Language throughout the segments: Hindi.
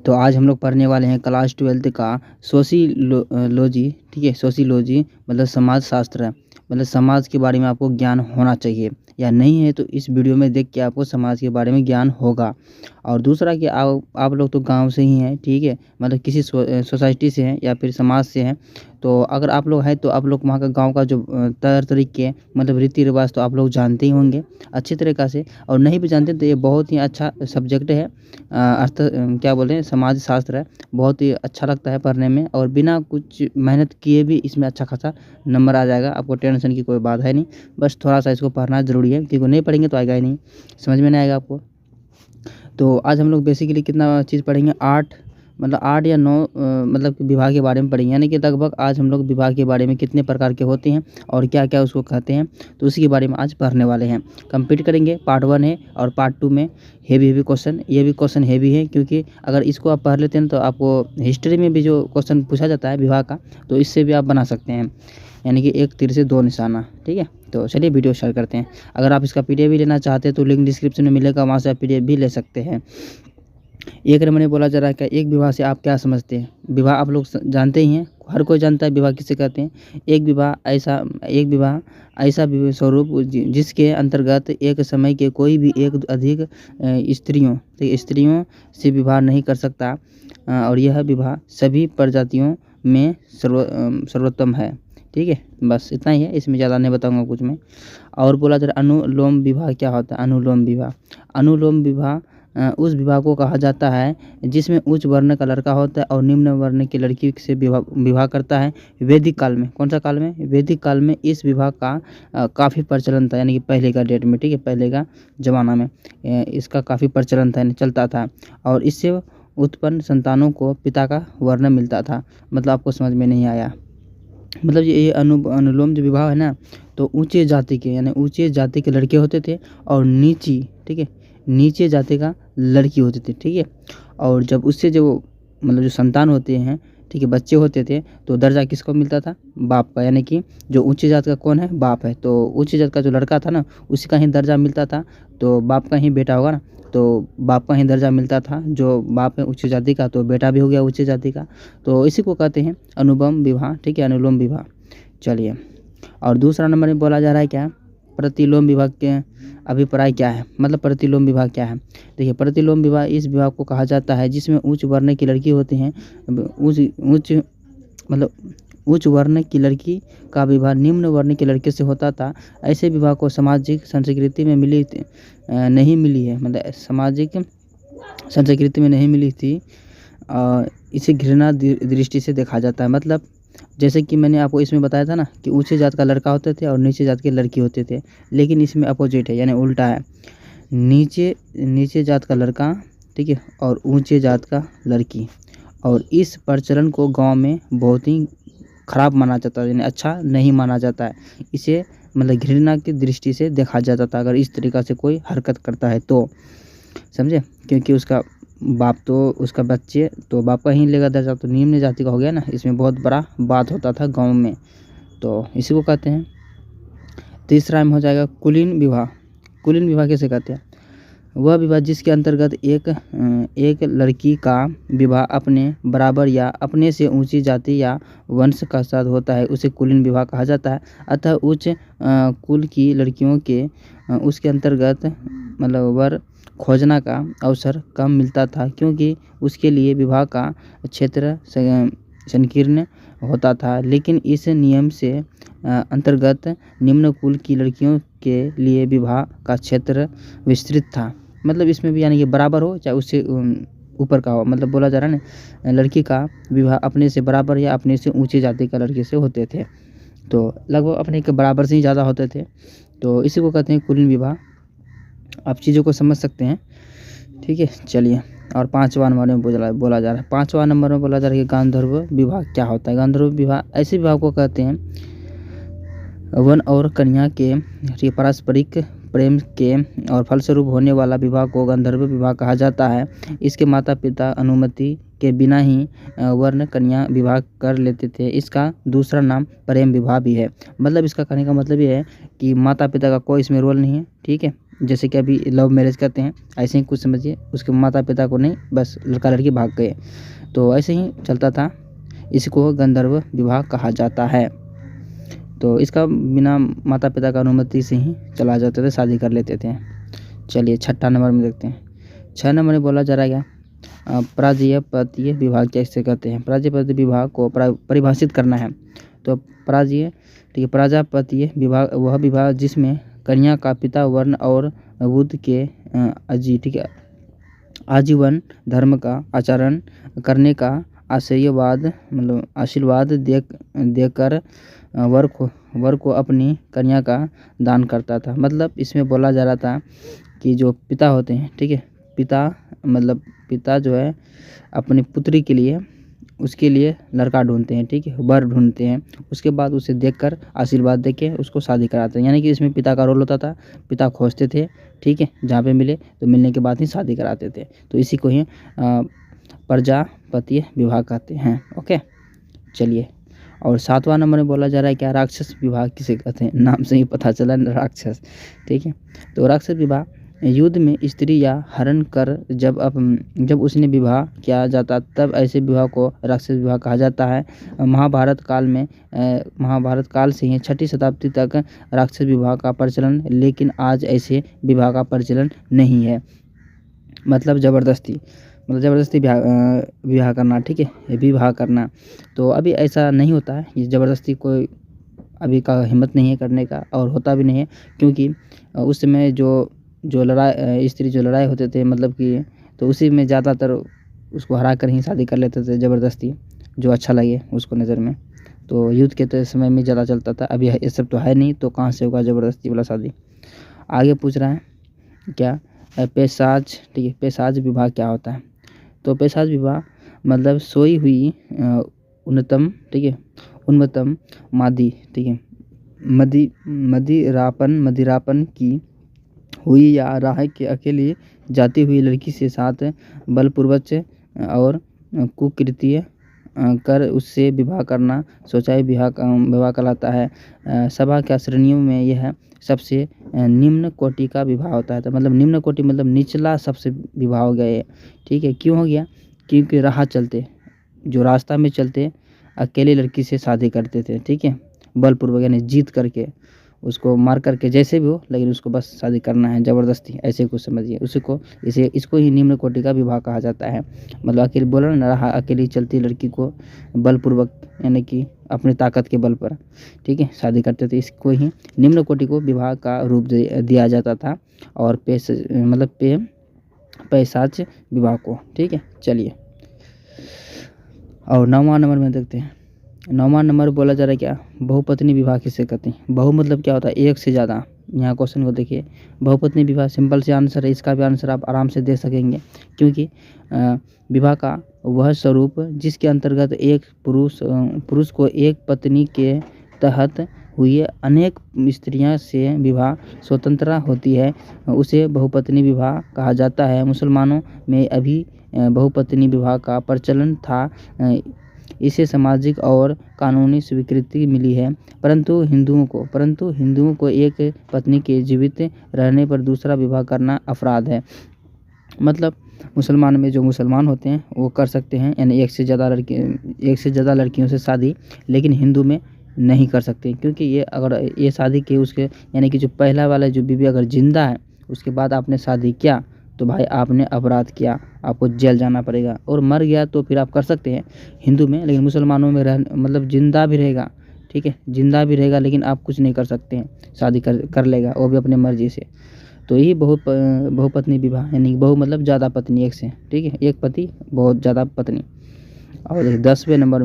तो आज हम लोग पढ़ने वाले हैं क्लास 12th का सोशियोलॉजी। ठीक है, सोशियोलॉजी मतलब समाज शास्त्र है, मतलब समाज के बारे में आपको ज्ञान होना चाहिए या नहीं है तो इस वीडियो में देख के आपको समाज के बारे में ज्ञान होगा। और दूसरा कि आप लोग तो गांव से ही हैं, ठीक है, मतलब किसी सोसाइटी से हैं या फिर समाज से हैं। तो अगर आप लोग हैं तो आप लोग वहाँ का गांव का जो तौर तरीके मतलब रीति रिवाज तो आप लोग जानते ही होंगे अच्छी तरीक़ा से, और नहीं भी जानते तो ये बहुत ही अच्छा सब्जेक्ट है। क्या बोलते हैं, समाज शास्त्र है, बहुत ही अच्छा लगता है पढ़ने में और बिना कुछ मेहनत किए भी इसमें अच्छा खासा नंबर आ जाएगा। आपको टेंशन की कोई बात है नहीं, बस थोड़ा सा इसको पढ़ना ज़रूरी है क्योंकि नहीं पढ़ेंगे तो आएगा ही नहीं, समझ में नहीं आएगा आपको। तो आज हम लोग बेसिकली कितना चीज़ पढ़ेंगे, 8 मतलब 8 या 9 मतलब विवाह के बारे में पढ़ेंगे, यानी कि लगभग आज हम लोग विवाह के बारे में कितने प्रकार के होते हैं और क्या क्या उसको कहते हैं तो उसी के बारे में आज पढ़ने वाले हैं। कंप्लीट करेंगे, पार्ट 1 है और पार्ट 2 में हेवी क्वेश्चन, ये भी क्वेश्चन हेवी है क्योंकि अगर इसको आप पढ़ लेते हैं तो आपको हिस्ट्री में भी जो क्वेश्चन पूछा जाता है विवाह का तो इससे भी आप बना सकते हैं, यानी कि एक तीर से दो निशाना। ठीक है, तो चलिए वीडियो स्टार्ट करते हैं। अगर आप इसका पीडीएफ भी लेना चाहते हैं तो लिंक डिस्क्रिप्शन में मिलेगा, वहाँ से आप पीडीएफ भी ले सकते हैं। एक नंबर में बोला जा रहा है कि एक विवाह से आप क्या समझते हैं। विवाह आप लोग जानते ही हैं, हर कोई जानता है विवाह किसे कहते हैं। एक विवाह ऐसा स्वरूप जिसके अंतर्गत एक समय के कोई भी एक अधिक स्त्रियों से विवाह नहीं कर सकता और यह विवाह सभी प्रजातियों में सर्वोत्तम है। ठीक है, बस इतना ही है, इसमें ज़्यादा नहीं बताऊंगा कुछ मैं। और बोला जा रहा अनुलोम विवाह क्या होता है। अनुलोम विवाह उस विवाह को कहा जाता है जिसमें उच्च वर्ण का लड़का होता है और निम्न वर्ण की लड़की से विवाह करता है। वैदिक काल में, कौन सा काल में, वैदिक काल में इस विवाह का काफ़ी प्रचलन था, यानी कि पहले का डेट में, ठीक है, पहले का ज़माना में इसका काफ़ी प्रचलन था, यानी चलता था और इससे उत्पन्न संतानों को पिता का वर्ण मिलता था। मतलब आपको समझ में नहीं आया, मतलब ये अनुलोम जो विवाह है ना, तो ऊंचे जाति के यानी ऊंचे जाति के लड़के होते थे और नीचे जाति का लड़की होती थी। ठीक है, और जब उससे जो मतलब जो संतान होते हैं, ठीक है, बच्चे होते थे तो दर्जा किसको मिलता था, बाप का, यानी कि जो ऊंचे जात का कौन है, बाप है, तो ऊंचे जात का जो लड़का था ना उसी का ही दर्जा मिलता था। तो बाप का ही बेटा होगा ना, तो बाप का ही दर्जा मिलता था, जो बाप है उच्च जाति का तो बेटा भी हो गया उच्च जाति का। तो इसी को कहते हैं अनुलोम विवाह। ठीक है, अनुलोम विवाह। चलिए, और दूसरा नंबर में बोला जा रहा है क्या, प्रतिलोम विवाह के अभिप्राय क्या है। मतलब प्रतिलोम विवाह क्या है, देखिए, प्रतिलोम विवाह इस विवाह को कहा जाता है जिसमें उच्च वर्ण की लड़की होती हैं, उच्च वर्ण की लड़की का विवाह निम्न वर्ण के लड़के से होता था। ऐसे विवाह को सामाजिक संस्कृति में नहीं मिली है, मतलब सामाजिक संस्कृति में नहीं मिली थी। इसे घृणा दृष्टि से देखा जाता है। मतलब जैसे कि मैंने आपको इसमें बताया था ना कि ऊंचे जात का लड़का होते थे और नीचे जात के लड़की होते थे, लेकिन इसमें अपोजिट है, यानी उल्टा है। नीचे जात का लड़का, ठीक है, और ऊंचे जात का लड़की, और इस प्रचलन को गांव में बहुत ही खराब माना जाता है, यानी अच्छा नहीं माना जाता है। इसे मतलब घृणा की दृष्टि से देखा जाता था अगर इस तरीक़ा से कोई हरकत करता है तो, समझे, क्योंकि उसका बाप तो उसका बच्चे तो बाप का ही लेगा दर्जा, तो निम्न जाति का हो गया ना, इसमें बहुत बड़ा बात होता था गांव में, तो इसी को कहते हैं। तीसरा में हो जाएगा कुलीन विवाह। कुलीन विवाह कैसे कहते हैं, वह विवाह जिसके अंतर्गत एक लड़की का विवाह अपने बराबर या अपने से ऊंची जाति या वंश का साथ होता है उसे कुलीन विवाह कहा जाता है। अतः उच्च कुल की लड़कियों के उसके अंतर्गत मतलब वर खोजना का अवसर कम मिलता था क्योंकि उसके लिए विवाह का क्षेत्र संकीर्ण होता था। लेकिन इस नियम से अंतर्गत निम्न कुल की लड़कियों के लिए विवाह का क्षेत्र विस्तृत था। मतलब इसमें भी यानी कि बराबर हो चाहे उससे ऊपर का हो, मतलब बोला जा रहा है ना, लड़की का विवाह अपने से बराबर या अपने से ऊंचे जाति का लड़के से होते थे, तो लगभग अपने के बराबर से ही ज़्यादा होते थे, तो इसी को कहते हैं कुलीन विवाह। आप चीज़ों को समझ सकते हैं, ठीक है। चलिए, और 5वां नंबर में बोला जा रहा है, 5वां नंबर में बोला जा रहा है कि गांधर्व विवाह क्या होता है। गांधर्व विवाह ऐसे विवाह को कहते हैं वन और कन्या के पारस्परिक प्रेम के और फलस्वरूप होने वाला विवाह को गांधर्व विवाह कहा जाता है। इसके माता पिता अनुमति के बिना ही वर्ण कन्या विवाह कर लेते थे। इसका दूसरा नाम प्रेम विवाह भी है। मतलब इसका कहने का मतलब ये है कि माता पिता का कोई इसमें रोल नहीं है, ठीक है, जैसे कि अभी लव मैरिज करते हैं, ऐसे ही कुछ समझिए, उसके माता पिता को नहीं, बस लड़का लड़की भाग गए, तो ऐसे ही चलता था। इसको गंधर्व विवाह कहा जाता है। तो इसका बिना माता पिता का अनुमति से ही चला जाते थे, शादी कर लेते थे। चलिए 6 नंबर में देखते हैं। 6 नंबर में बोला जा रहा है क्या, प्रायपत्य विवाह कैसे कहते हैं। प्रायपत्य विवाह को परिभाषित करना है। तो ठीक है, प्राजापत्य विवाह वह विवाह जिसमें कन्या का पिता वर्ण और बुद्ध के ठीक है, आजीवन धर्म का आचरण करने का आशीर्वाद देकर वर को अपनी कन्या का दान करता था। मतलब इसमें बोला जा रहा था कि जो पिता होते हैं, ठीक है, पिता जो है अपनी पुत्री के लिए, उसके लिए लड़का ढूंढते हैं, ठीक है, वर ढूंढते हैं। उसके बाद उसे देखकर आशीर्वाद देके उसको शादी कराते हैं। यानी कि इसमें पिता का रोल होता था, पिता खोजते थे, ठीक है, जहाँ पे मिले तो मिलने के बाद ही शादी कराते थे। तो इसी को ही प्रजापत्य विवाह कहते हैं। ओके, चलिए। और 7वां नंबर में बोला जा रहा है क्या, राक्षस विवाह किसे कहते हैं। नाम से ही पता चला राक्षस, ठीक है। तो राक्षस विवाह युद्ध में स्त्री या हरण कर जब उसने विवाह किया जाता, तब ऐसे विवाह को राक्षस विवाह कहा जाता है। महाभारत काल से ही 6वीं शताब्दी तक राक्षस विवाह का प्रचलन, लेकिन आज ऐसे विवाह का प्रचलन नहीं है। मतलब ज़बरदस्ती विवाह करना, ठीक है, विवाह करना। तो अभी ऐसा नहीं होता है, ये ज़बरदस्ती कोई अभी का हिम्मत नहीं है करने का, और होता भी नहीं है, क्योंकि उस समय जो लड़ाई होते थे, मतलब कि तो उसी में ज़्यादातर उसको हरा कर ही शादी कर लेते थे ज़बरदस्ती, जो अच्छा लगे उसको नज़र में। तो युद्ध के तो समय में ज़्यादा चलता था, अभी ये सब तो है नहीं, तो कहाँ से होगा ज़बरदस्ती वाला शादी। आगे पूछ रहा है क्या, पेशाच, ठीक है, पेशाच विवाह क्या होता है। तो पेशाच विवाह मतलब सोई हुई उन्मत्तम मादी, ठीक है, मदिरापन की हुई या राह के अकेली जाती हुई लड़की से साथ बलपूर्वक और कुकृत्य कर उससे विवाह करना शौचाई विवाह कहलाता है। सभा क्या श्रेणियों में यह सबसे निम्न कोटि का विवाह होता है। तो मतलब निम्न कोटि मतलब निचला सबसे विवाह हो गया ये, ठीक है। क्यों हो गया, क्योंकि जो रास्ता में चलते अकेले लड़की से शादी करते थे, ठीक है, बलपूर्वक यानी जीत करके, उसको मार करके, जैसे भी हो, लेकिन उसको बस शादी करना है ज़बरदस्ती, ऐसे कुछ समझिए। इसको ही निम्न कोटि का विवाह कहा जाता है। मतलब अकेले बोला ना, रहा अकेली चलती लड़की को बलपूर्वक यानी कि अपनी ताकत के बल पर, ठीक है, शादी करते थे। इसको ही निम्न कोटि को विवाह का रूप दिया जाता था, और पैशाच विवाह को, ठीक है। चलिए, और 9वां नंबर में देखते हैं। 9वां नंबर बोला जा रहा है क्या, बहुपत्नी विवाह किसे कहते हैं। बहु मतलब क्या होता है, एक से ज़्यादा। यहाँ क्वेश्चन को देखिए, बहुपत्नी विवाह सिंपल से आंसर है, इसका भी आंसर आप आराम से दे सकेंगे, क्योंकि विवाह का वह स्वरूप जिसके अंतर्गत एक पुरुष को एक पत्नी के तहत हुई अनेक स्त्रियां से विवाह स्वतंत्रता होती है, उसे बहुपत्नी विवाह कहा जाता है। मुसलमानों में अभी बहुपत्नी विवाह का प्रचलन था, इसे सामाजिक और कानूनी स्वीकृति मिली है, परंतु हिंदुओं को एक पत्नी के जीवित रहने पर दूसरा विवाह करना अपराध है। मतलब मुसलमान में जो मुसलमान होते हैं वो कर सकते हैं, यानी एक से ज़्यादा लड़कियों से शादी, लेकिन हिंदू में नहीं कर सकते, क्योंकि ये अगर ये शादी की उसके यानी कि जो पहला वाला जो बीवी अगर जिंदा है, उसके बाद आपने शादी किया, तो भाई आपने अपराध किया, आपको जेल जाना पड़ेगा। और मर गया तो फिर आप कर सकते हैं हिंदू में, लेकिन मुसलमानों में मतलब जिंदा भी रहेगा, ठीक है, जिंदा भी रहेगा, लेकिन आप कुछ नहीं कर सकते हैं, शादी कर लेगा वो भी अपने मर्जी से। तो यही बहुपत्नी विवाह, यानी बहु मतलब ज़्यादा पत्नी एक से, ठीक है, एक पति बहुत ज़्यादा पत्नी। और 10वें नंबर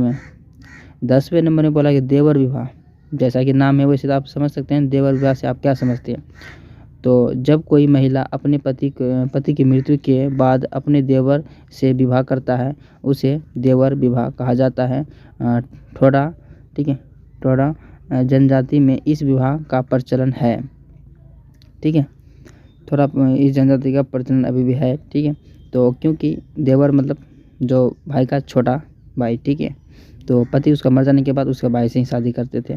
में बोला कि देवर विवाह, जैसा कि नाम है वैसे तो आप समझ सकते हैं देवर विवाह से आप क्या समझते हैं। तो जब कोई महिला अपने पति की मृत्यु के बाद अपने देवर से विवाह करता है, उसे देवर विवाह कहा जाता है। ठोडा, ठीक है, ठोडा जनजाति में इस विवाह का प्रचलन है, ठीक है, थोड़ा इस जनजाति का प्रचलन अभी भी है, ठीक है। तो क्योंकि देवर मतलब जो भाई का छोटा भाई, ठीक है, तो पति उसका मर जाने के बाद उसके भाई से ही शादी करते थे।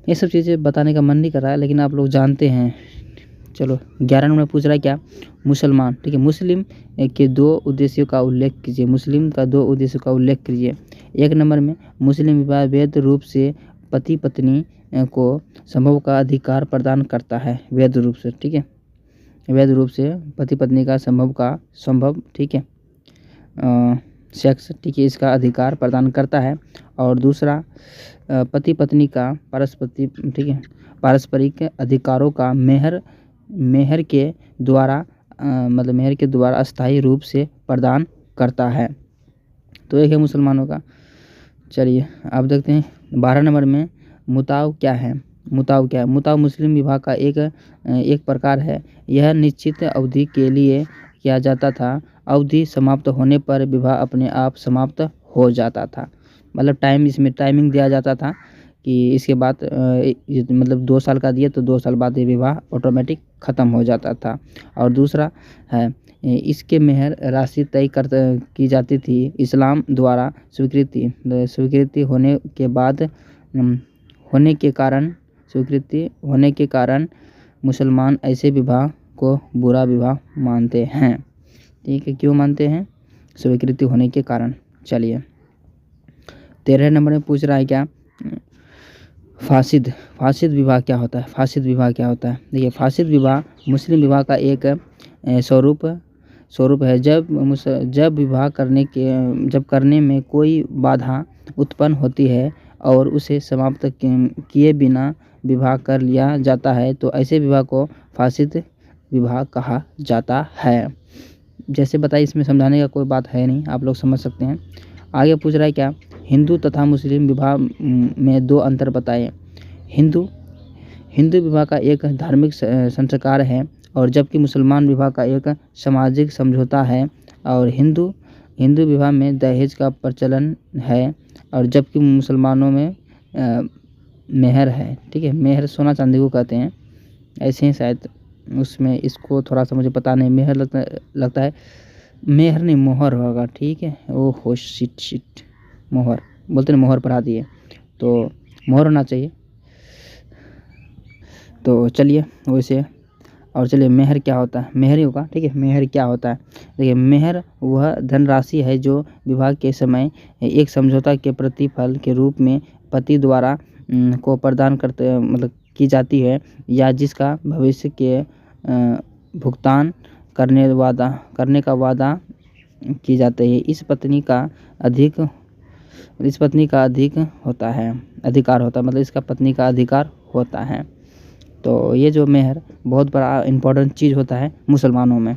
ये सब चीज़ें बताने का मन नहीं कर रहा है, लेकिन आप लोग जानते हैं, चलो 11 नंबर में पूछ रहा है क्या, मुसलमान, ठीक है। मुस्लिम के 2 उद्देश्यों का उल्लेख कीजिए। मुस्लिम का 2 उद्देश्यों का उल्लेख कीजिए। 1 नंबर में मुस्लिम विवाह वैध रूप से पति पत्नी को संभोग का अधिकार प्रदान करता है, वैध रूप से, ठीक है। वैध रूप से पति पत्नी का संभव, ठीक है, सेक्स, ठीक है, इसका अधिकार प्रदान करता है। और दूसरा पति पत्नी का पारस्परिक अधिकारों का मेहर के द्वारा अस्थायी रूप से प्रदान करता है। तो एक है मुसलमानों का। चलिए अब देखते हैं 12 नंबर में मुताव क्या है। मुताव मुस्लिम विवाह का एक प्रकार है। यह निश्चित अवधि के लिए किया जाता था। अवधि समाप्त होने पर विवाह अपने आप समाप्त हो जाता था। मतलब इसमें टाइमिंग दिया जाता था कि इसके बाद मतलब 2 साल का दिए तो 2 साल बाद ये विवाह ऑटोमेटिक ख़त्म हो जाता था। और दूसरा है इसके मेहर राशि तय की जाती थी। इस्लाम द्वारा स्वीकृति होने के कारण मुसलमान ऐसे विवाह को बुरा विवाह मानते हैं, ठीक है। क्यों मानते हैं? स्वीकृति होने के कारण। चलिए 13 नंबर में पूछ रहा है क्या, फासिद विवाह क्या होता है। देखिए फासिद विवाह मुस्लिम विवाह का एक स्वरूप है। जब विवाह करने में कोई बाधा उत्पन्न होती है और उसे समाप्त किए बिना विवाह कर लिया जाता है तो ऐसे विवाह को फासिद विवाह कहा जाता है। जैसे बताइए, इसमें समझाने का कोई बात है नहीं, आप लोग समझ सकते हैं। आगे पूछ रहा है क्या, हिंदू तथा मुस्लिम विवाह में 2 अंतर बताएं। हिंदू विवाह का एक धार्मिक संस्कार है और जबकि मुसलमान विवाह का एक सामाजिक समझौता है। और हिंदू विवाह में दहेज का प्रचलन है और जबकि मुसलमानों में मेहर है, ठीक है। मेहर सोना चांदी को कहते हैं, ऐसे ही शायद उसमें, इसको थोड़ा सा मुझे पता नहीं। मेहर लगता है, मेहर नहीं मोहर होगा, ठीक है। ओहो शिट मोहर बोलते हैं, मोहर पढ़ा दिए, तो मोहर होना चाहिए। तो चलिए वैसे, और चलिए मेहर क्या होता है, मेहर ही होगा, ठीक है। मेहर क्या होता है, देखिए मेहर वह धनराशि है जो विवाह के समय एक समझौता के प्रतिफल के रूप में पति द्वारा को प्रदान की जाती है या जिसका भविष्य के भुगतान करने का वादा की जाती है। इस पत्नी का अधिक होता है, अधिकार होता है, मतलब इसका पत्नी का अधिकार होता है। तो ये जो मेहर बहुत बड़ा इम्पोर्टेंट चीज़ होता है मुसलमानों में।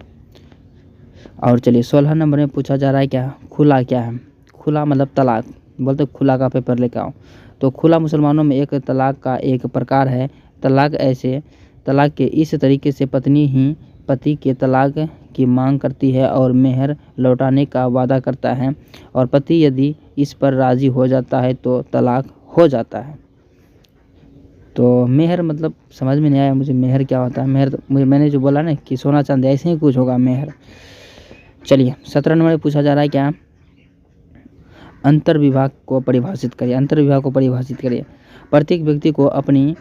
और चलिए 16 नंबर में पूछा जा रहा है क्या, खुला क्या है। खुला मतलब तलाक, बोलते खुला का पेपर लेकर आओ। तो खुला मुसलमानों में एक तलाक का एक प्रकार है। तलाक के इस तरीके से पत्नी ही पति के तलाक की मांग करती है और मेहर लौटाने का वादा करता है और पति यदि इस पर राज़ी हो जाता है तो तलाक हो जाता है। तो मेहर मतलब समझ में नहीं आया मुझे, मेहर क्या होता है। मेहर मैंने जो बोला ना कि सोना चांदी, ऐसे ही कुछ होगा मेहर। चलिए 17 नंबर में पूछा जा रहा है क्या, अंतर विवाह को परिभाषित करिए। प्रत्येक व्यक्ति को अपनी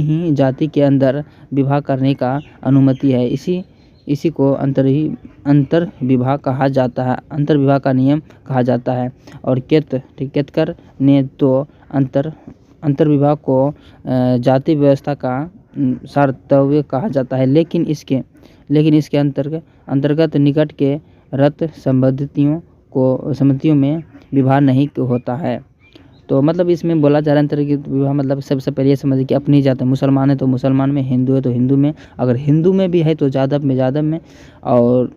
ही जाति के अंदर विवाह करने का अनुमति है। इसी को अंतर विवाह कहा जाता है, अंतर विवाह का नियम कहा जाता है। और केतकर ने तो अंतर विवाह को जाति व्यवस्था का सार्वत्य कहा जाता है, लेकिन इसके अंतर्गत निकट के रत संबंधियों में विवाह नहीं होता है। तो मतलब इसमें बोला जा रहा है अंतर्गत विवाह मतलब सबसे पहले ये समझिए कि अपनी जात है, मुसलमान है तो मुसलमान में, हिंदू है तो हिंदू में, अगर हिंदू में भी है तो यादव में, और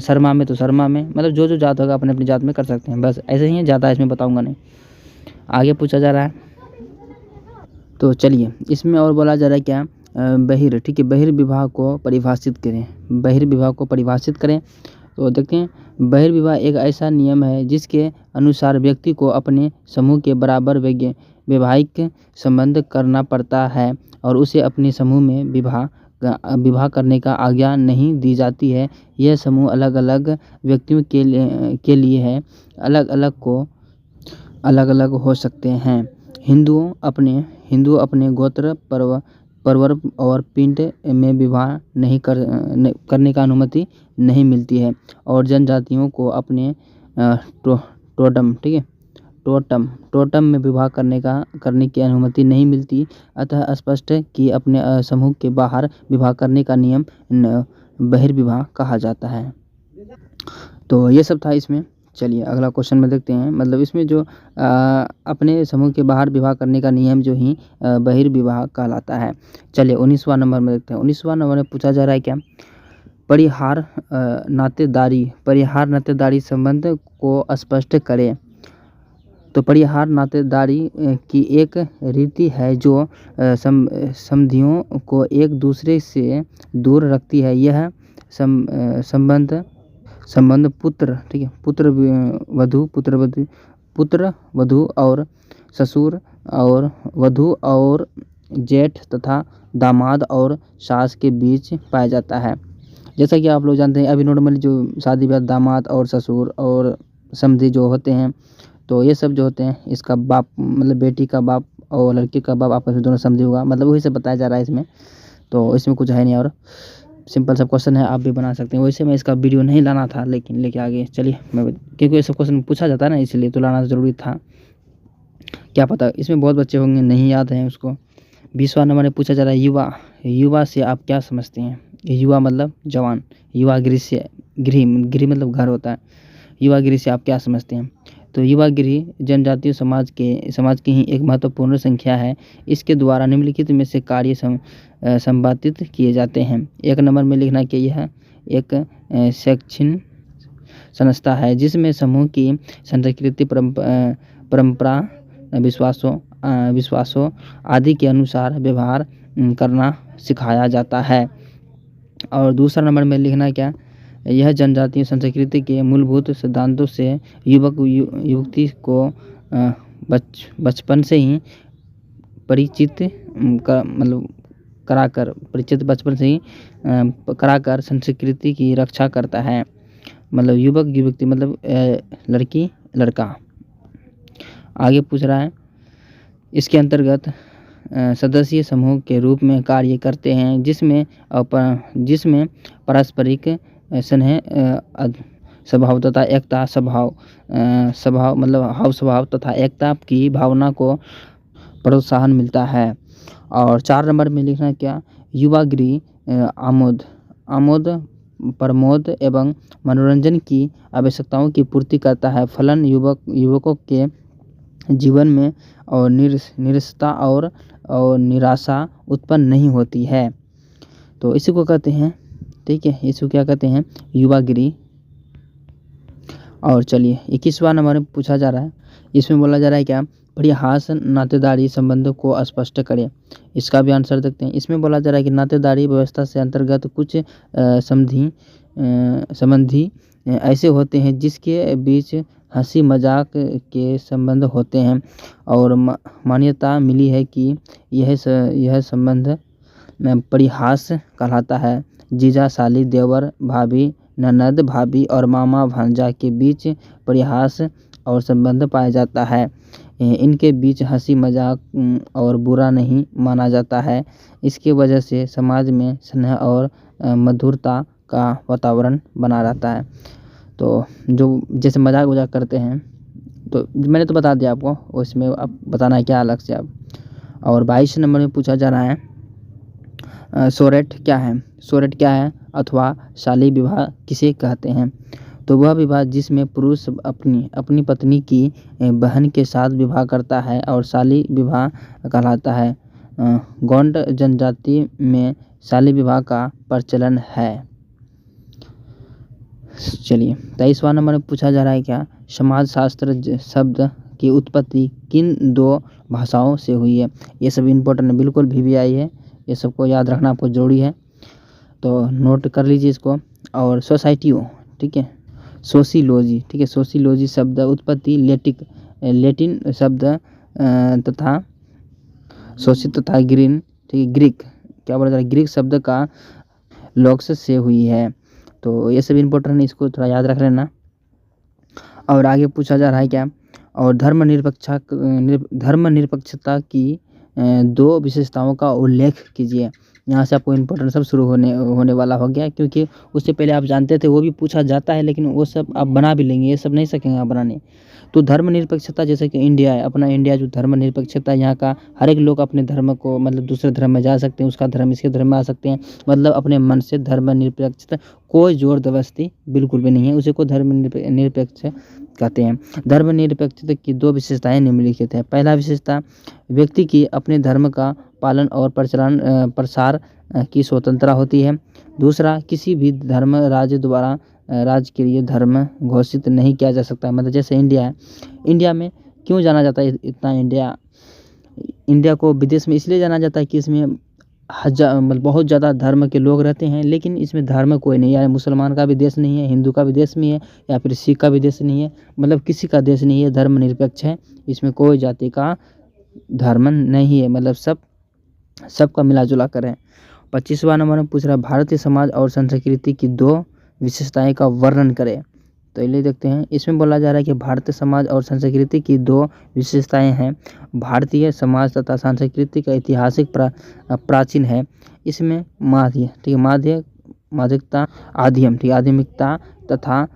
शर्मा में तो शर्मा में, मतलब जो जात होगा अपनी जात में कर सकते हैं। बस ऐसे ही है, ज़्यादा इसमें बताऊँगा नहीं। आगे पूछा जा रहा है, तो चलिए इसमें और बोला जा रहा है क्या, बहिर, ठीक है। बहिर्विवाह को परिभाषित करें। तो देखते हैं, बहिर्विवाह एक ऐसा नियम है जिसके अनुसार व्यक्ति को अपने समूह के बराबर वैवाहिक संबंध करना पड़ता है और उसे अपने समूह में विवाह करने का आज्ञा नहीं दी जाती है। यह समूह अलग अलग व्यक्तियों के लिए है, अलग अलग हो सकते हैं। हिंदू अपने गोत्र प्रवर्ग और पिंड में विवाह नहीं करने का अनुमति नहीं मिलती है। और जनजातियों को अपने टोटम, ठीक है, टोटम में विवाह करने की अनुमति नहीं मिलती। अतः स्पष्ट है कि अपने समूह के बाहर विवाह करने का नियम बहिर्विवाह कहा जाता है। तो ये सब था इसमें। चलिए अगला क्वेश्चन में देखते हैं। मतलब इसमें जो अपने समूह के बाहर विवाह करने का नियम जो ही बहिर्विवाह कहलाता है। चलिए 19वां नंबर में देखते हैं। 19वां नंबर में पूछा जा रहा है क्या, परिहार नातेदारी संबंध को स्पष्ट करें। तो परिहार नातेदारी की एक रीति है जो समधियों को एक दूसरे से दूर रखती है। यह संबंध पुत्र, ठीक है, पुत्र वधू और ससुर और वधू और जेठ तथा दामाद और सास के बीच पाया जाता है। जैसा कि आप लोग जानते हैं अभी नॉर्मली जो शादी ब्याह दामाद और ससुर और समधी जो होते हैं, तो ये सब जो होते हैं इसका बाप, मतलब बेटी का बाप और लड़के का बाप आपस में दोनों समधी होगा, मतलब वही सब बताया जा रहा है इसमें। तो इसमें कुछ है नहीं और सिंपल सा क्वेश्चन है, आप भी बना सकते हैं। वैसे मैं इसका वीडियो नहीं लाना था लेकिन लेके आ गए। चलिए क्योंकि ये सब क्वेश्चन पूछा जाता है ना, इसलिए तो लाना ज़रूरी था। क्या पता इसमें बहुत बच्चे होंगे नहीं याद हैं उसको। 20वां नंबर में पूछा जा रहा है युवा से आप क्या समझते हैं। युवा मतलब जवान, युवा गृह मतलब घर होता है। युवा गृह से आप क्या समझते हैं। तो युवा गृह जनजातीय समाज की ही एक महत्वपूर्ण संख्या है। इसके द्वारा निम्नलिखित में से कार्य संपादित किए जाते हैं। 1 नंबर में लिखना कि यह एक शैक्षणिक संस्था है जिसमें समूह की संस्कृति परंपरा विश्वासों आदि के अनुसार व्यवहार करना सिखाया जाता है। और दूसरा नंबर में लिखना क्या, यह जनजातीय संस्कृति के मूलभूत सिद्धांतों से युवक युवती को बचपन से ही परिचित कराकर संस्कृति की रक्षा करता है। मतलब युवक युवती मतलब लड़की लड़का। आगे पूछ रहा है, इसके अंतर्गत सदस्य समूह के रूप में कार्य करते हैं जिसमें पारस्परिक स्नेह स्वभाव तथा एकता स्वभाव मतलब हाव स्वभाव तथा एकता की भावना को प्रोत्साहन मिलता है। और 4 नंबर में लिखना क्या, युवा गृह आमोद प्रमोद एवं मनोरंजन की आवश्यकताओं की पूर्ति करता है। फलन युवकों के जीवन में और निरसता और निराशा उत्पन्न नहीं होती है। तो इसी को कहते हैं, ठीक है, इसको क्या कहते हैं, युवा गृह। और चलिए 21वां नंबर में पूछा जा रहा है। इसमें बोला जा रहा है क्या, परिहार नातेदारी संबंधों को स्पष्ट करें। इसका भी आंसर देखते हैं। इसमें बोला जा रहा है कि नातेदारी व्यवस्था से अंतर्गत कुछ संबंधी ऐसे होते हैं जिसके बीच हंसी मजाक के संबंध होते हैं और मान्यता मिली है कि यह संबंध परिहास कहलाता है। जीजा साली देवर भाभी ननद भाभी और मामा भांजा के बीच परिहास और संबंध पाया जाता है। इनके बीच हंसी मजाक और बुरा नहीं माना जाता है। इसके वजह से समाज में स्नेह और मधुरता का वातावरण बना रहता है। तो जो जैसे मजाक करते हैं, तो मैंने तो बता दिया आपको, उसमें आप बताना है क्या अलग से आप। और 22 नंबर में पूछा जा रहा है, सोरेट क्या है अथवा शाली विवाह किसे कहते हैं। तो वह विवाह जिसमें पुरुष अपनी पत्नी की बहन के साथ विवाह करता है और शाली विवाह कहलाता है। गोंड जनजाति में शाली विवाह का प्रचलन है। चलिए 23वां नंबर में पूछा जा रहा है क्या, समाजशास्त्र शब्द की उत्पत्ति किन 2 भाषाओं से हुई है। ये सब इम्पोर्टेंट है, बिल्कुल भी आई है, ये सबको याद रखना आपको जरूरी है, तो नोट कर लीजिए इसको। और सोसाइटियों, ठीक है, सोशियोलॉजी, ठीक है, सोशियोलॉजी शब्द उत्पत्ति लेटिन शब्द तथा सोशी तथा ग्रीन, ठीक है, ग्रीक, क्या बोला जा रहा है, ग्रीक शब्द का लॉक्स से हुई है। तो ये सब इम्पोर्टेंट है, इसको थोड़ा याद रख लेना। और आगे पूछा जा रहा है क्या, और धर्मनिरपेक्षता की दो विशेषताओं का उल्लेख कीजिए। यहाँ से आपको इम्पोर्टेंट सब शुरू होने वाला हो गया, क्योंकि उससे पहले आप जानते थे वो भी पूछा जाता है, लेकिन वो सब आप बना भी लेंगे, ये सब नहीं सकेंगे आप बनाने। तो धर्मनिरपेक्षता, जैसे कि इंडिया है, अपना इंडिया जो धर्मनिरपेक्षता, यहाँ का हर एक लोग अपने धर्म को मतलब दूसरे धर्म में जा सकते हैं, उसका धर्म इसके धर्म में आ सकते हैं, मतलब अपने मन से धर्मनिरपेक्षता, कोई जोर जबरदस्ती बिल्कुल भी नहीं है, उसे को धर्मनिरपेक्ष कहते हैं। धर्मनिरपेक्षता की दो विशेषताएं निम्नलिखित है। पहला विशेषता, व्यक्ति की अपने धर्म का पालन और प्रसार की स्वतंत्रता होती है। दूसरा, किसी भी धर्म राज्य द्वारा राज्य के लिए धर्म घोषित नहीं किया जा सकता। मतलब जैसे इंडिया है, इंडिया में क्यों जाना जाता है इतना, इंडिया को विदेश में इसलिए जाना जाता है कि इसमें मतलब बहुत ज़्यादा धर्म के लोग रहते हैं, लेकिन इसमें धर्म कोई नहीं है, मुसलमान का भी देश नहीं है, हिंदू का भी देश नहीं है, या फिर सिख का भी देश नहीं है, मतलब किसी का देश नहीं है, धर्मनिरपेक्ष है, इसमें कोई जाति का धर्म नहीं है, मतलब सबका मिला जुला कर है। 25वां नंबर में पूछ रहा है, भारतीय समाज और संस्कृति की दो विशेषताएं का वर्णन करें। तो ये देखते हैं, इसमें बोला जा रहा है कि भारतीय समाज और संस्कृति की दो विशेषताएं हैं। भारतीय समाज तथा संस्कृति का ऐतिहासिक प्राचीन है। इसमें माध्य, ठीक है, माध्यिकता, आदिम, ठीक है, आधुनिकता तथा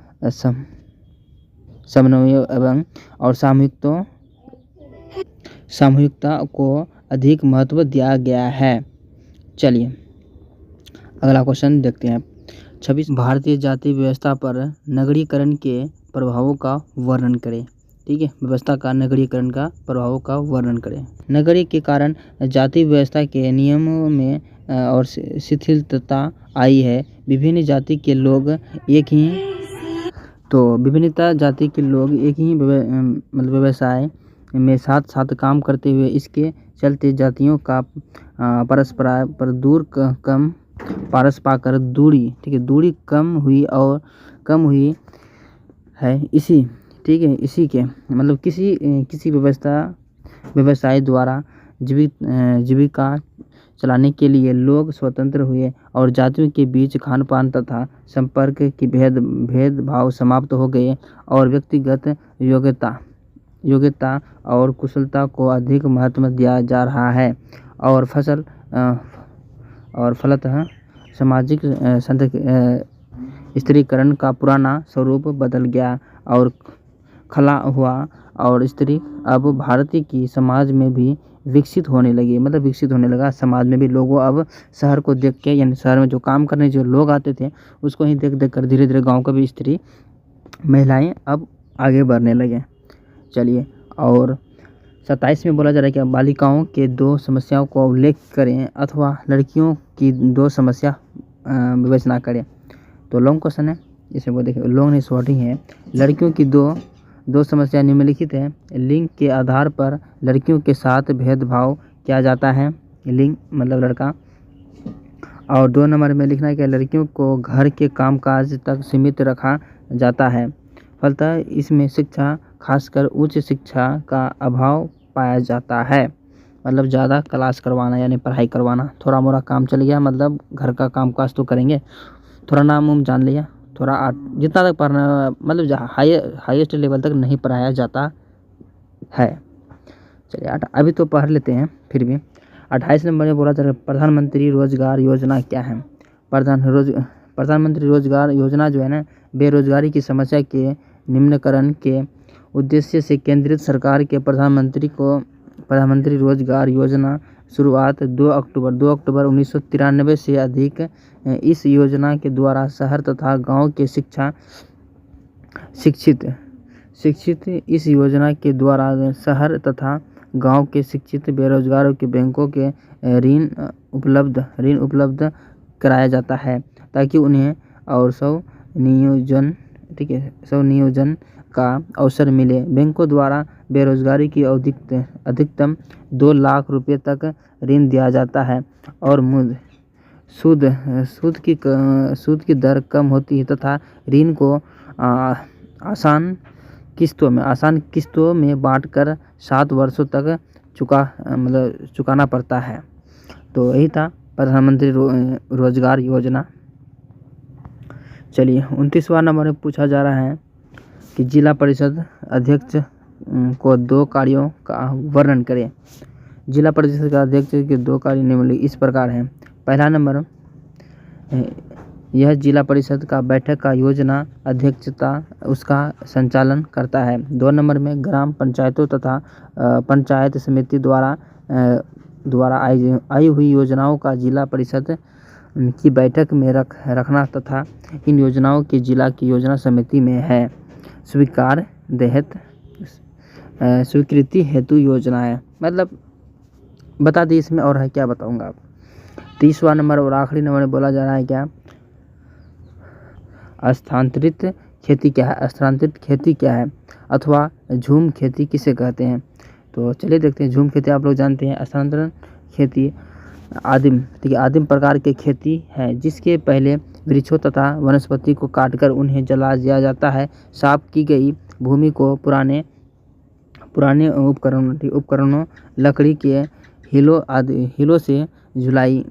समन्वय एवं और सामूहिकता को अधिक महत्व दिया गया है। चलिए अगला क्वेश्चन देखते हैं। 26, भारतीय जाति व्यवस्था पर नगरीकरण के प्रभावों का वर्णन करें। ठीक है, व्यवस्था का नगरीकरण का प्रभावों का वर्णन करें। नगरी के कारण जाति व्यवस्था के नियमों में और शिथिलता आई है। विभिन्न जाति के लोग एक ही विभिन्नता जाति के लोग एक ही मतलब व्यवसाय में साथ साथ काम करते हुए, इसके चलते जातियों का परस्पर पर पारस पाकर दूरी, ठीक है, दूरी कम हुई है। इसी के मतलब किसी व्यवसाय द्वारा जीविका चलाने के लिए लोग स्वतंत्र हुए और जातियों के बीच खान पान तथा संपर्क की भेदभाव समाप्त हो गए और व्यक्तिगत योग्यता और कुशलता को अधिक महत्व दिया जा रहा है और फलतः सामाजिक स्त्रीकरण का पुराना स्वरूप बदल गया और खला हुआ और स्त्री अब भारतीय की समाज में भी विकसित होने लगी। मतलब विकसित होने लगा समाज में भी। लोगों अब शहर को देख के, यानी शहर में जो काम करने जो लोग आते थे उसको ही देख कर धीरे धीरे गाँव का भी स्त्री महिलाएं अब आगे बढ़ने लगे। चलिए, और 27 में बोला जा रहा है कि बालिकाओं के दो समस्याओं को उल्लेख करें अथवा लड़कियों की दो समस्या विवेचना करें। तो लॉन्ग क्वेश्चन है, इसे वो देखिए, लॉन्ग नहीं शॉर्ट ही है। लड़कियों की दो समस्या निम्नलिखित है। लिंग के आधार पर लड़कियों के साथ भेदभाव किया जाता है, लिंग मतलब लड़का। और 2 नंबर में लिखना है कि लड़कियों को घर के कामकाज तक सीमित रखा जाता है, फलतः इसमें शिक्षा, खासकर उच्च शिक्षा का अभाव पाया जाता है। मतलब ज़्यादा क्लास करवाना यानी पढ़ाई करवाना, थोड़ा मोड़ा काम चल गया, मतलब घर का कामकाज तो करेंगे, थोड़ा नाम उम जान लिया, थोड़ा जितना तक पढ़ना, मतलब हाईएस्ट लेवल तक नहीं पढ़ाया जाता है। चलिए अभी तो पढ़ लेते हैं फिर भी। 28 नंबर में बोला जा रहा है, प्रधानमंत्री रोजगार योजना क्या है। प्रधानमंत्री रोजगार योजना जो है ना, बेरोजगारी की समस्या के निम्नकरण के उद्देश्य से केंद्रित सरकार के प्रधानमंत्री रोजगार योजना शुरुआत 2 अक्टूबर 1993 से अधिक। इस योजना के द्वारा शहर तथा गांव के शिक्षित इस योजना के द्वारा शहर तथा गांव के शिक्षित बेरोजगारों के बैंकों के ऋण उपलब्ध कराया जाता है ताकि उन्हें और स्वनियोजन का अवसर मिले। बैंकों द्वारा बेरोजगारी की अधिकतम 2 लाख रुपए तक ऋण दिया जाता है और सूद की दर कम होती है तथा ऋण को आसान किस्तों में बांटकर 7 वर्षों तक चुकाना पड़ता है। तो यही था प्रधानमंत्री रोजगार योजना। चलिए 29वां नंबर में पूछा जा रहा है कि जिला परिषद अध्यक्ष को 2 कार्यों का वर्णन करें। जिला परिषद का अध्यक्ष के 2 कार्य निम्नलिखित इस प्रकार हैं। पहला नंबर, यह जिला परिषद का बैठक का योजना अध्यक्षता उसका संचालन करता है। 2 नंबर में ग्राम पंचायतों तथा पंचायत समिति द्वारा आई हुई योजनाओं का जिला परिषद की बैठक में रखना तथा इन योजनाओं के जिला की योजना समिति में है स्वीकृति हेतु योजनाएं। मतलब बता दी इसमें, और है क्या बताऊंगा आप। 30वां नंबर और आखिरी नंबर में बोला जा रहा है क्या, स्थानांतरित खेती क्या है। स्थानांतरित खेती क्या है अथवा झूम खेती किसे कहते हैं। तो चलिए देखते हैं। झूम खेती आप लोग जानते हैं। स्थानांतरण खेती आदिम प्रकार की खेती है जिसके पहले वृक्षों तथा वनस्पति को काटकर उन्हें जला दिया जाता है। साफ की गई भूमि को पुराने उपकरणों लकड़ी के हिलों से जुलाई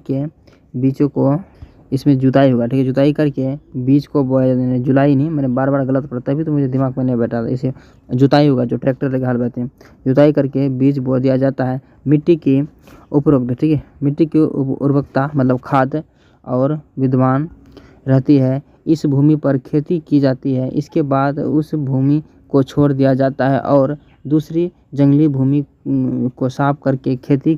के बीजों को इसमें जुताई होगा, ठीक है। जुताई करके बीज को बोया जाता है। जुलाई नहीं, मैंने बार गलत पढ़ता है भी तो मुझे दिमाग में नहीं बैठा था। इसे जुताई होगा, जो ट्रैक्टर लेकर हल बैठते हैं। जुताई करके बीज बो दिया जाता है। मिट्टी की उर्वरकता, ठीक है, मिट्टी की उर्वरकता मतलब खाद और विद्वान रहती है। इस भूमि पर खेती की जाती है। इसके बाद उस भूमि को छोड़ दिया जाता है और दूसरी जंगली भूमि को साफ करके खेती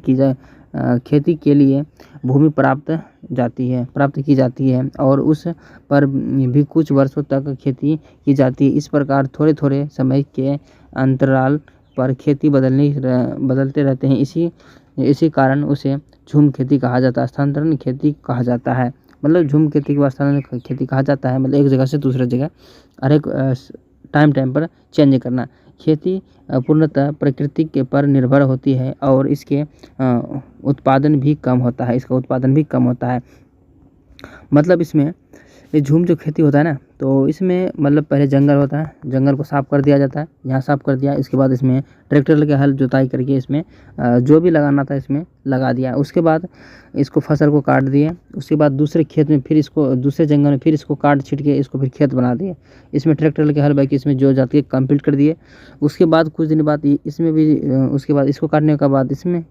के लिए भूमि प्राप्त की जाती है और उस पर भी कुछ वर्षों तक खेती की जाती है। इस प्रकार थोड़े समय के अंतराल पर खेती बदलते रहते हैं। इसी कारण उसे झूम खेती कहा जाता है। स्थानांतरण खेती कहा जाता है। मतलब झूम खेती के बाद स्थानांतरण खेती कहा जाता है। मतलब एक जगह से दूसरे जगह हर एक टाइम पर चेंज करना। खेती पूर्णतः प्रकृति के पर निर्भर होती है और इसके उत्पादन भी कम होता है। मतलब इसमें ये झूम जो खेती होता है ना, तो इसमें मतलब पहले जंगल होता है, जंगल को साफ कर दिया जाता है। यहाँ साफ कर दिया, इसके बाद इसमें ट्रैक्टर लेके हल जुताई करके इसमें जो भी लगाना था इसमें लगा दिया। उसके बाद इसको फसल को काट दिए। उसके बाद दूसरे खेत में फिर इसको, दूसरे जंगल में फिर इसको काट छीट के इसको फिर खेत बना दिए। इसमें ट्रैक्टर लेके हल बाकी इसमें जो जाती है कंप्लीट कर दिए। उसके बाद कुछ दिन बाद इसमें भी उसके बाद इसको काटने के बाद इसमें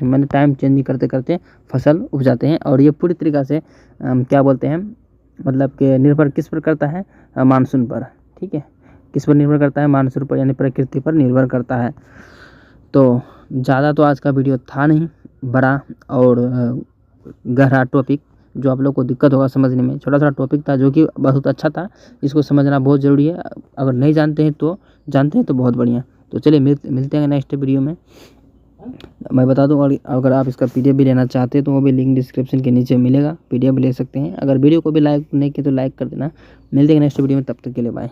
मैंने टाइम चेंज करते फसल उपजाते हैं। और ये पूरी तरीक़ा से क्या बोलते हैं, मतलब कि निर्भर किस पर करता है, मानसून पर, ठीक है। किस पर निर्भर करता है, मानसून पर, यानी प्रकृति पर निर्भर करता है। तो ज़्यादा तो आज का वीडियो था नहीं, बड़ा और गहरा टॉपिक जो आप लोग को दिक्कत होगा समझने में। छोटा टॉपिक था जो कि बहुत अच्छा था, इसको समझना बहुत ज़रूरी है। अगर नहीं जानते हैं तो बहुत बढ़िया। तो चलिए मिलते हैं नेक्स्ट वीडियो में। मैं बता दूं, और अगर आप इसका PDF भी लेना चाहते हैं तो वो भी लिंक डिस्क्रिप्शन के नीचे मिलेगा, PDF भी ले सकते हैं। अगर वीडियो को भी लाइक नहीं किया तो लाइक कर देना। मिलते हैं नेक्स्ट वीडियो में, तब तक के लिए बाय।